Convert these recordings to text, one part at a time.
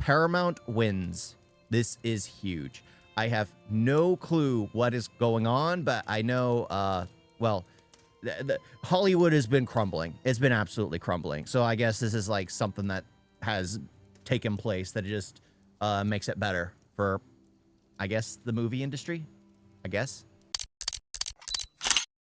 Paramount wins. This is huge. I have no clue what is going on, but I know, well, Hollywood has been crumbling. It's been absolutely crumbling. So I guess this is like something that has taken place that just makes it better for, I guess, the movie industry, I guess.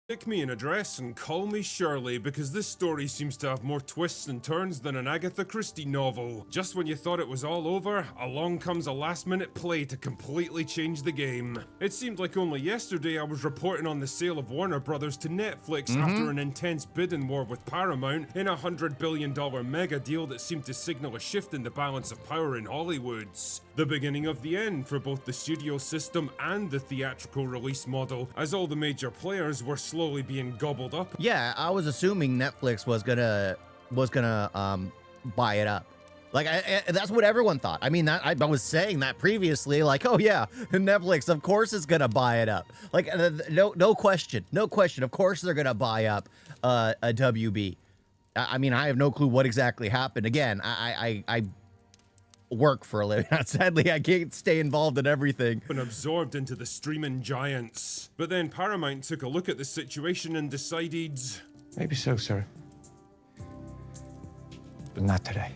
Pick me an address and call me Shirley, because this story seems to have more twists and turns than an Agatha Christie novel. Just when you thought it was all over, along comes a last-minute play to completely change the game. It seemed like only yesterday I was reporting on the sale of Warner Brothers to Netflix after an intense bidding war with Paramount in a $100 billion mega deal that seemed to signal a shift in the balance of power in Hollywood's. The beginning of the end for both the studio system and the theatrical release model, as all the major players were slowly being gobbled up. Yeah, I was assuming Netflix was gonna buy it up. Like that's what everyone thought. I mean, that I was saying that previously. Like, oh yeah, Netflix, of course, is gonna buy it up. Like, no question, no question. Of course, they're gonna buy up a WB. I mean, I have no clue what exactly happened. Again, I work for a living. Sadly, I can't stay involved in everything. And absorbed into the streaming giants. But then Paramount took a look at the situation and decided... Maybe so, sir. But not today.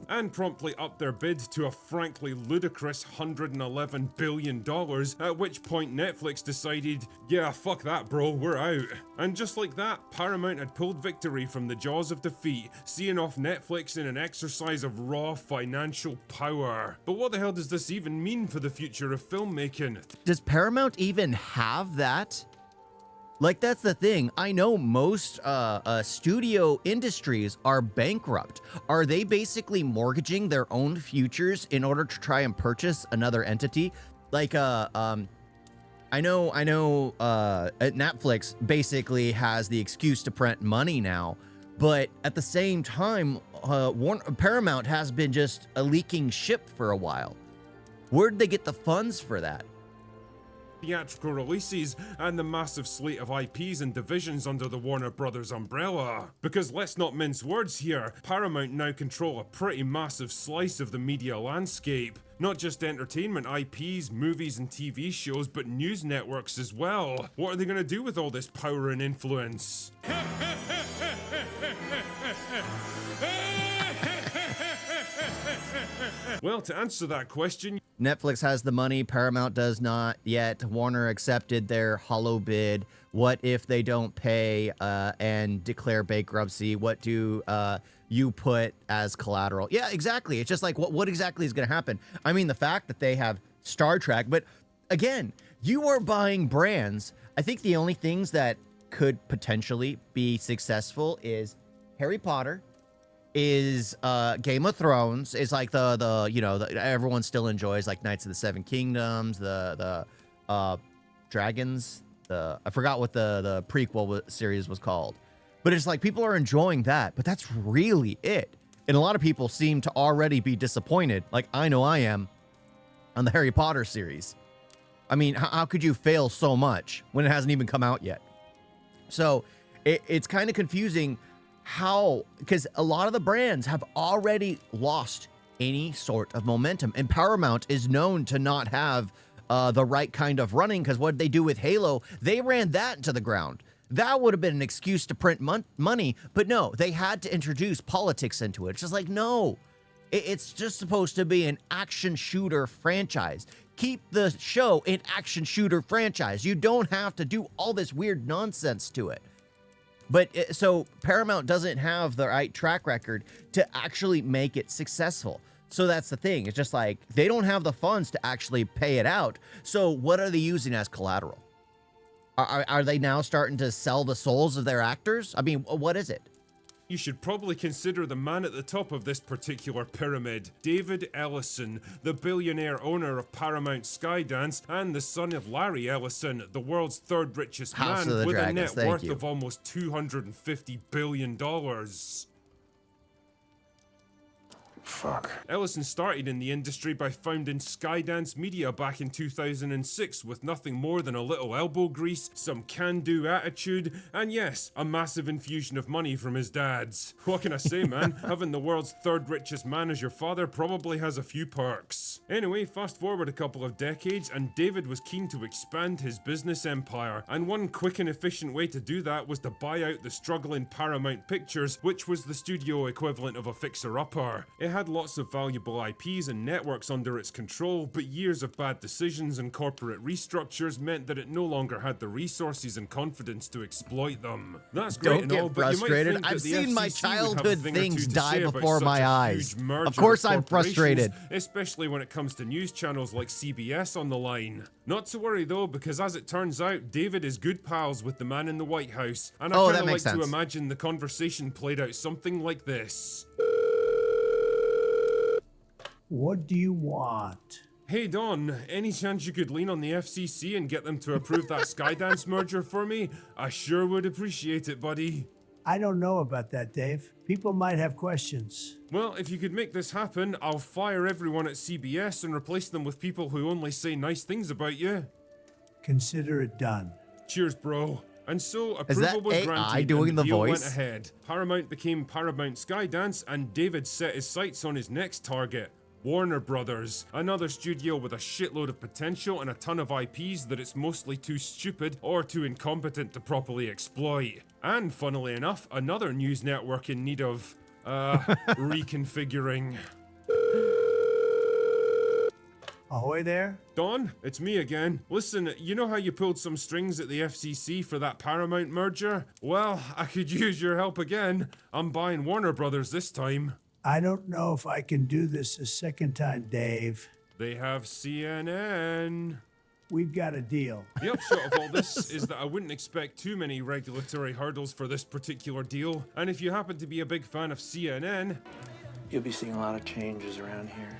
And promptly upped their bid to a frankly ludicrous $111 billion, at which point Netflix decided, yeah, fuck that bro, we're out. And just like that, Paramount had pulled victory from the jaws of defeat, seeing off Netflix in an exercise of raw financial power. But what the hell does this even mean for the future of filmmaking? Does Paramount even have that? Like, that's the thing. I know most studio industries are bankrupt. Are they basically mortgaging their own futures in order to try and purchase another entity? Like, I know Netflix basically has the excuse to print money now, but at the same time, Paramount has been just a leaking ship for a while. Where'd they get the funds for that? Theatrical releases and the massive slate of IPs and divisions under the Warner Brothers umbrella. Because let's not mince words here, Paramount now control a pretty massive slice of the media landscape. Not just entertainment IPs, movies and TV shows, but news networks as well. What are they going to do with all this power and influence? Well, to answer that question, Netflix has the money, Paramount does not yet. Warner accepted their hollow bid. What if they don't pay and declare bankruptcy? What do you put as collateral? Yeah, exactly. It's just like, what exactly is going to happen? I mean, the fact that they have Star Trek, but again, you are buying brands. I think the only things that could potentially be successful is Harry Potter, is Game of Thrones, is like the you know, everyone still enjoys, like Knights of the Seven Kingdoms, the Dragons, I forgot what the prequel series was called, but it's like people are enjoying that, but that's really it. And a lot of people seem to already be disappointed, like I know I am, on the Harry Potter series. I mean, how could you fail so much when it hasn't even come out yet? So it's kind of confusing how, because a lot of the brands have already lost any sort of momentum, and Paramount is known to not have the right kind of running, because what did they do with Halo? They ran that into the ground. That would have been an excuse to print money, but no, they had to introduce politics into it. It's just like, no, it's just supposed to be an action shooter franchise. Keep the show an action shooter franchise. You don't have to do all this weird nonsense to it. But so Paramount doesn't have the right track record to actually make it successful. So that's the thing. It's just like they don't have the funds to actually pay it out. So what are they using as collateral? Are they now starting to sell the souls of their actors? I mean, what is it? You should probably consider the man at the top of this particular pyramid, David Ellison, the billionaire owner of Paramount Skydance and the son of Larry Ellison, the world's third richest man with a net worth of almost $250 billion. Fuck. Ellison started in the industry by founding Skydance Media back in 2006 with nothing more than a little elbow grease, some can-do attitude, and yes, a massive infusion of money from his dad's. What can I say, man? Having the world's third richest man as your father probably has a few perks. Anyway, fast forward a couple of decades and David was keen to expand his business empire, and one quick and efficient way to do that was to buy out the struggling Paramount Pictures, which was the studio equivalent of a fixer-upper. It had lots of valuable IPs and networks under its control, but years of bad decisions and corporate restructures meant that it no longer had the resources and confidence to exploit them. That's great Don't and get all, but you might frustrated. think that I've the seen my FCC would have a childhood thing or things two to die say about before such my a eyes. huge merger Of course I'm corporations, frustrated. especially when it comes to news channels like CBS on the line. Not to worry though, because as it turns out, David is good pals with the man in the White House, and I Oh, kinda that like makes to sense. imagine the conversation played out something like this. What do you want? Hey Don, any chance you could lean on the FCC and get them to approve that Skydance merger for me? I sure would appreciate it, buddy. I don't know about that, Dave. People might have questions. Well, if you could make this happen, I'll fire everyone at CBS and replace them with people who only say nice things about you. Consider it done. Cheers, bro. And so Is that approval was AI granted doing and the the deal voice? went ahead. Paramount became Paramount Skydance and David set his sights on his next target, Warner Brothers, another studio with a shitload of potential and a ton of IPs that it's mostly too stupid or too incompetent to properly exploit. And funnily enough, another news network in need of, reconfiguring. Ahoy there? Don, it's me again. Listen, you know how you pulled some strings at the FCC for that Paramount merger? Well, I could use your help again. I'm buying Warner Brothers this time. I don't know if I can do this a second time, Dave. They have CNN. We've got a deal. The upshot of all this is that I wouldn't expect too many regulatory hurdles for this particular deal. And if you happen to be a big fan of CNN, You'll be seeing a lot of changes around here.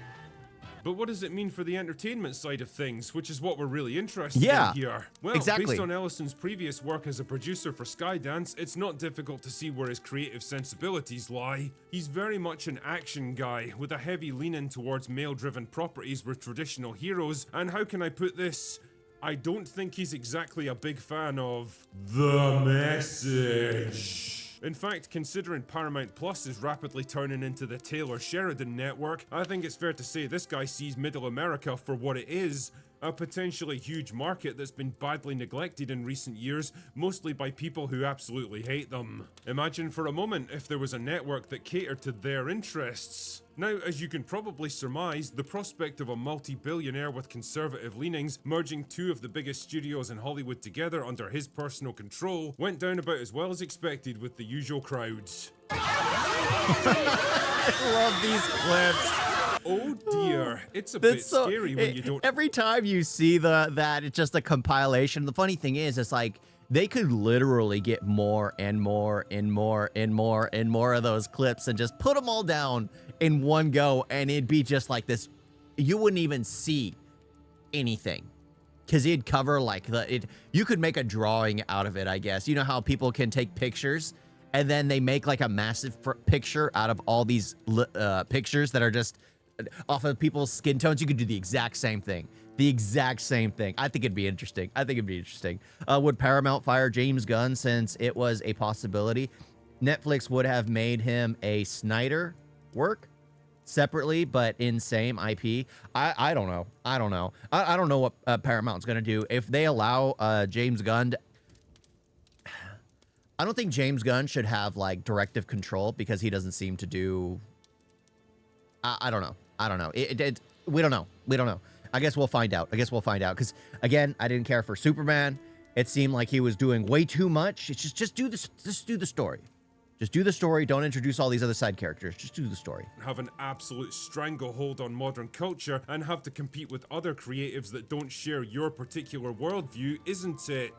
but what does it mean for the entertainment side of things, which is what we're really interested Yeah, in here? Well, exactly. based on Ellison's previous work as a producer for Skydance, it's not difficult to see where his creative sensibilities lie. He's very much an action guy, with a heavy lean-in towards male-driven properties with traditional heroes, and how can I put this? I don't think he's exactly a big fan of the message. In fact, considering Paramount Plus is rapidly turning into the Taylor Sheridan network, I think it's fair to say this guy sees Middle America for what it is, a potentially huge market that's been badly neglected in recent years, mostly by people who absolutely hate them. Imagine for a moment if there was a network that catered to their interests. Now, as you can probably surmise, the prospect of a multi-billionaire with conservative leanings merging two of the biggest studios in Hollywood together under his personal control went down about as well as expected with the usual crowds. I love these clips. Oh dear, it's a bit That's so scary when you don't. Every time you see that, it's just a compilation. The funny thing is, it's like they could literally get more and more and more and more and more of those clips and just put them all down in one go, and it'd be just like this. You wouldn't even see anything because it'd cover like you could make a drawing out of it, I guess. You know how people can take pictures and then they make like a massive picture out of all these pictures that are just off of people's skin tones. You could do the exact same thing. The exact same thing. I think it'd be interesting. Would Paramount fire James Gunn since it was a possibility? Netflix would have made him a Snyder work separately, but in same IP. I don't know. I don't know what Paramount's going to do. If they allow James Gunn I don't think James Gunn should have like directive control because he doesn't seem to do I don't know. We don't know. I guess we'll find out. Because again, I didn't care for Superman. It seemed like he was doing way too much. It's just do this. Just do the story. Just do the story. Don't introduce all these other side characters. Just do the story. Have an absolute stranglehold on modern culture and have to compete with other creatives that don't share your particular worldview, isn't it?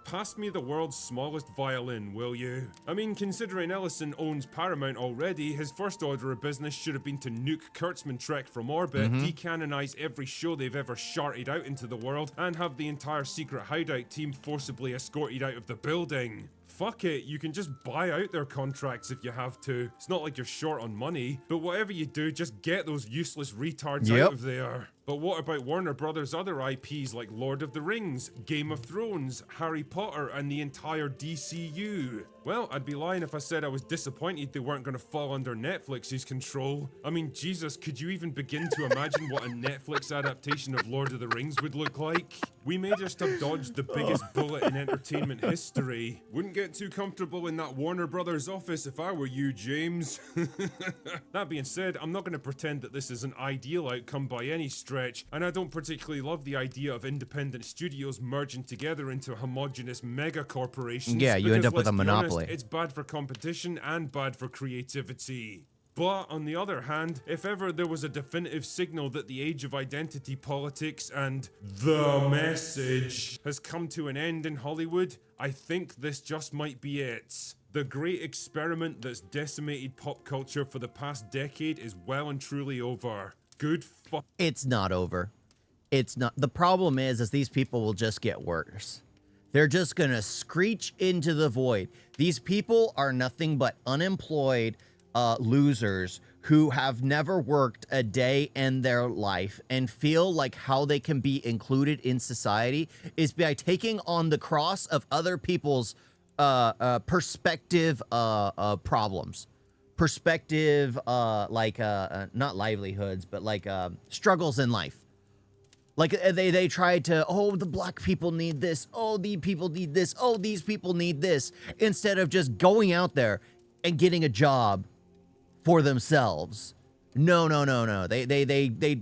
Pass me the world's smallest violin, will you? I mean, considering Ellison owns Paramount already, his first order of business should have been to nuke Kurtzman Trek from orbit, decanonize every show they've ever sharted out into the world, and have the entire secret hideout team forcibly escorted out of the building. fuck it, you can just buy out their contracts if you have to. It's not like you're short on money, but whatever you do, just get those useless retards out of there. But what about Warner Brothers' other IPs like Lord of the Rings, Game of Thrones, Harry Potter, and the entire DCU? Well, I'd be lying if I said I was disappointed they weren't going to fall under Netflix's control. I mean, Jesus, could you even begin to imagine what a Netflix adaptation of Lord of the Rings would look like? We may just have dodged the biggest bullet in entertainment history. Wouldn't get too comfortable in that Warner Brothers office if I were you, James. That being said, I'm not going to pretend that this is an ideal outcome by any stretch, and I don't particularly love the idea of independent studios merging together into homogenous mega corporations. Yeah, you end because, up with a let's be honest, monopoly. it's bad for competition and bad for creativity. But on the other hand, if ever there was a definitive signal that the age of identity politics and the message has come to an end in Hollywood, I think this just might be it. The great experiment that's decimated pop culture for the past decade is well and truly over. Good fuck. It's not over. It's not. The problem is these people will just get worse. They're just gonna screech into the void. These people are nothing but unemployed losers who have never worked a day in their life and feel like how they can be included in society is by taking on the cross of other people's perspective problems. Perspective, not livelihoods, but like struggles in life. Like they tried to, oh, the black people need this. Oh, the people need this. Oh, these people need this. Instead of just going out there and getting a job for themselves. No. They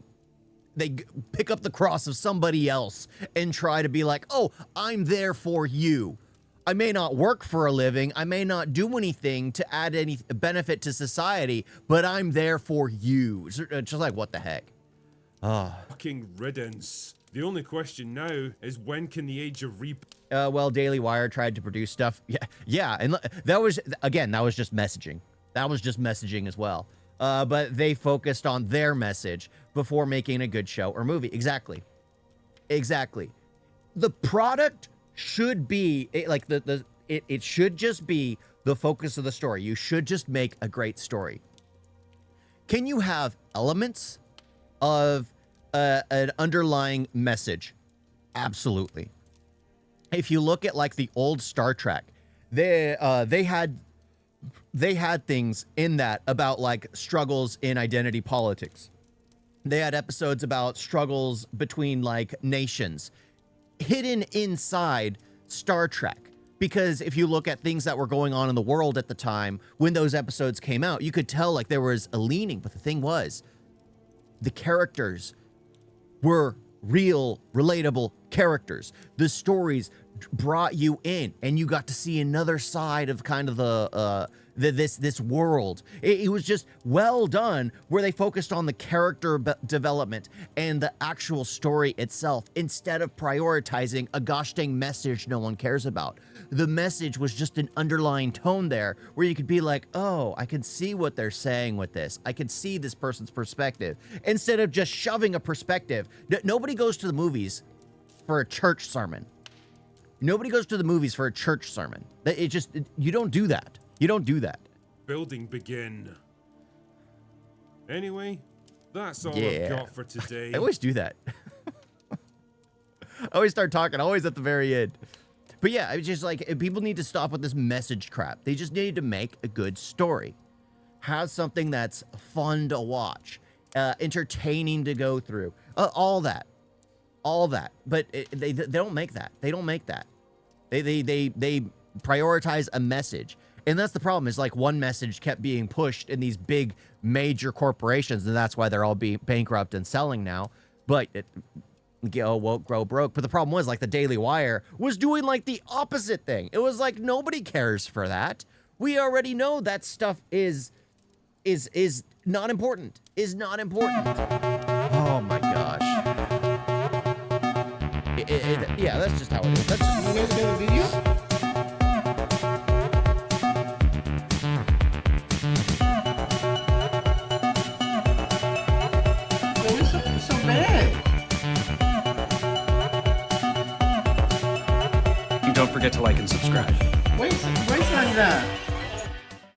pick up the cross of somebody else and try to be like, oh, I'm there for you. I may not work for a living. I may not do anything to add any benefit to society, but I'm there for you. It's just like, what the heck? Fucking riddance. The only question now is when can the age of Well, Daily Wire tried to produce stuff. Yeah, and that was just messaging. That was just messaging as well. But they focused on their message before making a good show or movie. Exactly. The product should be it should just be the focus of the story. You should just make a great story. Can you have elements of an underlying message? Absolutely. If you look at like the old Star Trek, they had things in that about like struggles in identity politics. They had episodes about struggles between like nations hidden inside Star Trek. Because if you look at things that were going on in the world at the time when those episodes came out, you could tell like there was a leaning. But the thing was, the characters were real, relatable characters. The stories brought you in, and you got to see another side of kind of this world. It was just well done, where they focused on the character development and the actual story itself instead of prioritizing a gosh dang message no one cares about. The message was just an underlying tone there where you could be like, oh, I can see what they're saying with this. I can see this person's perspective instead of just shoving a perspective. Nobody goes to the movies for a church sermon. Nobody goes to the movies for a church sermon. You don't do that. You don't do that. building begin. Anyway, that's all Yeah. I've got for today. I always do that. I always start talking, always at the very end. But yeah, it's just like, people need to stop with this message crap. They just need to make a good story. Have something that's fun to watch, entertaining to go through, all that. But they don't make that. They don't make that. They prioritize a message. And that's the problem, is like one message kept being pushed in these big major corporations, and that's why they're all being bankrupt and selling now. But won't grow broke. But the problem was, like, the Daily Wire was doing like the opposite thing. It was like, nobody cares for that. We already know that stuff is not important. Is not important. Oh my gosh. Yeah, that's just how it is. That's just the way we do the video. So bad. And don't forget to like and subscribe. Why is it like that?